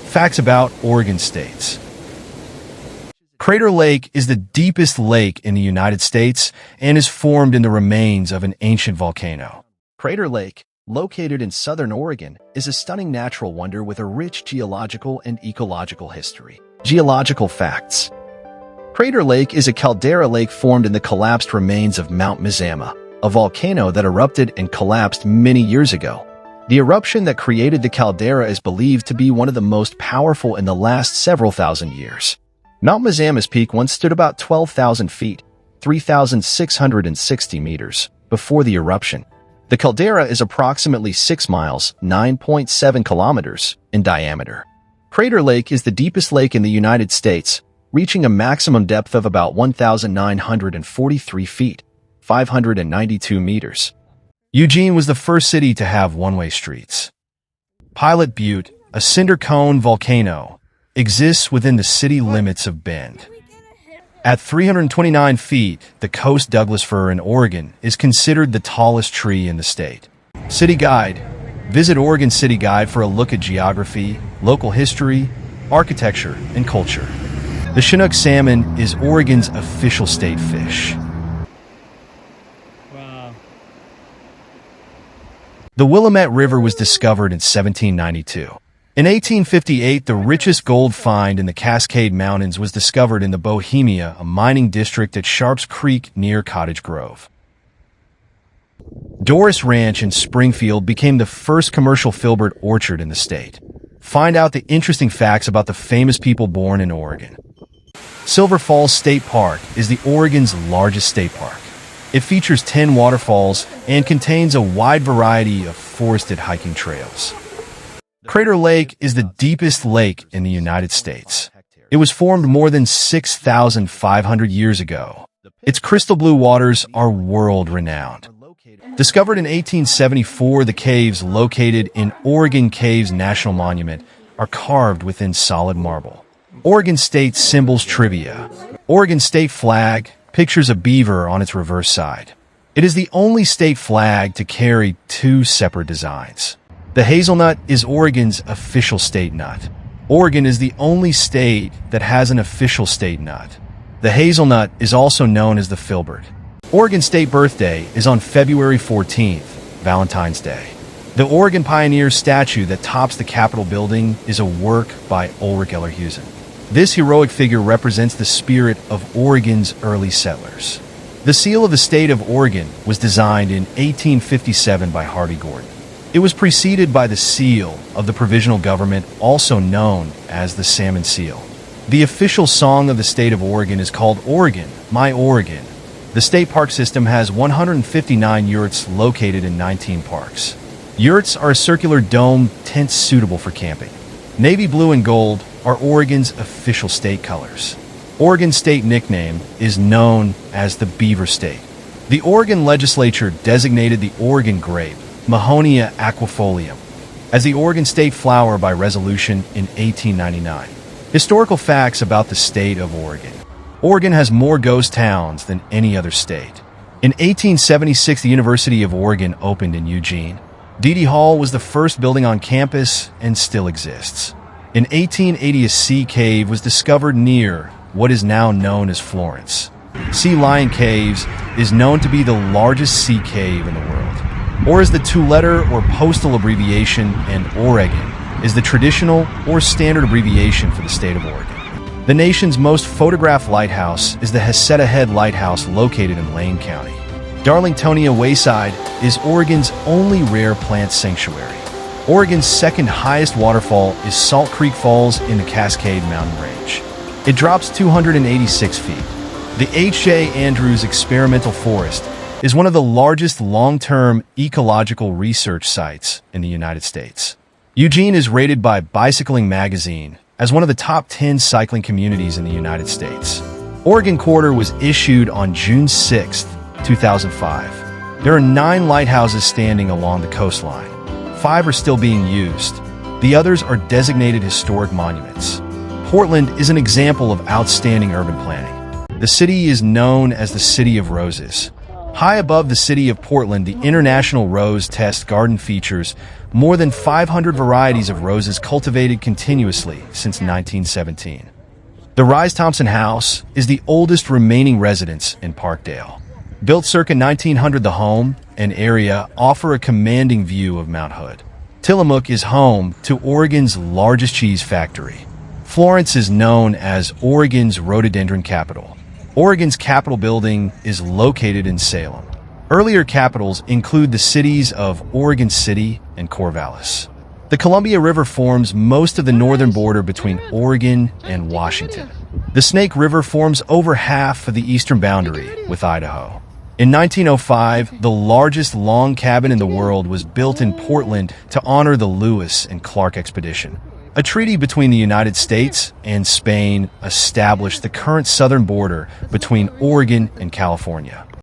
Facts about Oregon states. Crater Lake is the deepest lake in the United States and is formed in the remains of an ancient volcano. Crater Lake, located in southern Oregon, is a stunning natural wonder with a rich geological and ecological history. Geological facts. Crater Lake is a caldera lake formed in the collapsed remains of Mount Mazama, a volcano that erupted and collapsed many years ago. The eruption that created the caldera is believed to be one of the most powerful in the last several thousand years. Mount Mazama's peak once stood about 12,000 feet, 3,660 meters, before the eruption. The caldera is approximately 6 miles, 9.7 kilometers, in diameter. Crater Lake is the deepest lake in the United States, reaching a maximum depth of about 1,943 feet, 592 meters. Eugene was the first city to have one-way streets. Pilot Butte, a cinder cone volcano, exists within the city limits of Bend. At 329 feet, the Coast Douglas fir in Oregon is considered the tallest tree in the state. City Guide. Visit Oregon City Guide for a look at geography, local history, architecture, and culture. The Chinook salmon is Oregon's official state fish. The Willamette River was discovered in 1792. In 1858, the richest gold find in the Cascade Mountains was discovered in the Bohemia, a mining district at Sharps Creek near Cottage Grove. Doris Ranch in Springfield became the first commercial filbert orchard in the state. Find out the interesting facts about the famous people born in Oregon. Silver Falls State Park is the Oregon's largest state park. It features 10 waterfalls and contains a wide variety of forested hiking trails. Crater Lake is the deepest lake in the United States. It was formed more than 6,500 years ago. Its crystal blue waters are world-renowned. Discovered in 1874, the caves located in Oregon Caves National Monument are carved within solid marble. Oregon State Symbols Trivia. Oregon State Flag pictures a beaver on its reverse side. It is the only state flag to carry two separate designs. The hazelnut is Oregon's official state nut. Oregon is the only state that has an official state nut. The hazelnut is also known as the filbert. Oregon State birthday is on February 14th, Valentine's Day. The Oregon Pioneers statue that tops the Capitol building is a work by Ulrich Ellerhusen. This heroic figure represents the spirit of Oregon's early settlers. The seal of the state of Oregon was designed in 1857 by Harvey Gordon. It was preceded by the seal of the provisional government, also known as the Salmon Seal. The official song of the state of Oregon is called Oregon, My Oregon. The state park system has 159 yurts located in 19 parks. Yurts are a circular dome tent suitable for camping. Navy blue and gold are Oregon's official state colors. Oregon's state nickname is known as the Beaver State. The Oregon legislature designated the Oregon grape, Mahonia aquifolium, as the Oregon state flower by resolution in 1899. Historical facts about the state of Oregon. Oregon has more ghost towns than any other state. In 1876, the University of Oregon opened in Eugene. Deedy Hall was the first building on campus and still exists. In 1880, a sea cave was discovered near what is now known as Florence. Sea Lion Caves is known to be the largest sea cave in the world. Or is the two-letter or postal abbreviation, and Oregon is the traditional or standard abbreviation for the state of Oregon. The nation's most photographed lighthouse is the Heceta Head Lighthouse located in Lane County. Darlingtonia Wayside is Oregon's only rare plant sanctuary. Oregon's second highest waterfall is Salt Creek Falls in the Cascade Mountain Range. It drops 286 feet. The H.J. Andrews Experimental Forest is one of the largest long-term ecological research sites in the United States. Eugene is rated by Bicycling Magazine as one of the top 10 cycling communities in the United States. Oregon Quarter was issued on June 6, 2005. There are 9 lighthouses standing along the coastline. 5 are still being used. The others are designated historic monuments. Portland is an example of outstanding urban planning. The city is known as the City of Roses. High above the city of Portland, the International Rose Test Garden features more than 500 varieties of roses cultivated continuously since 1917. The Rise-Thompson House is the oldest remaining residence in Parkdale. Built circa 1900, the home and area offer a commanding view of Mount Hood. Tillamook is home to Oregon's largest cheese factory. Florence is known as Oregon's rhododendron capital. Oregon's Capitol building is located in Salem. Earlier capitals include the cities of Oregon City and Corvallis. The Columbia River forms most of the northern border between Oregon and Washington. The Snake River forms over half of the eastern boundary with Idaho. In 1905, the largest log cabin in the world was built in Portland to honor the Lewis and Clark expedition. A treaty between the United States and Spain established the current southern border between Oregon and California.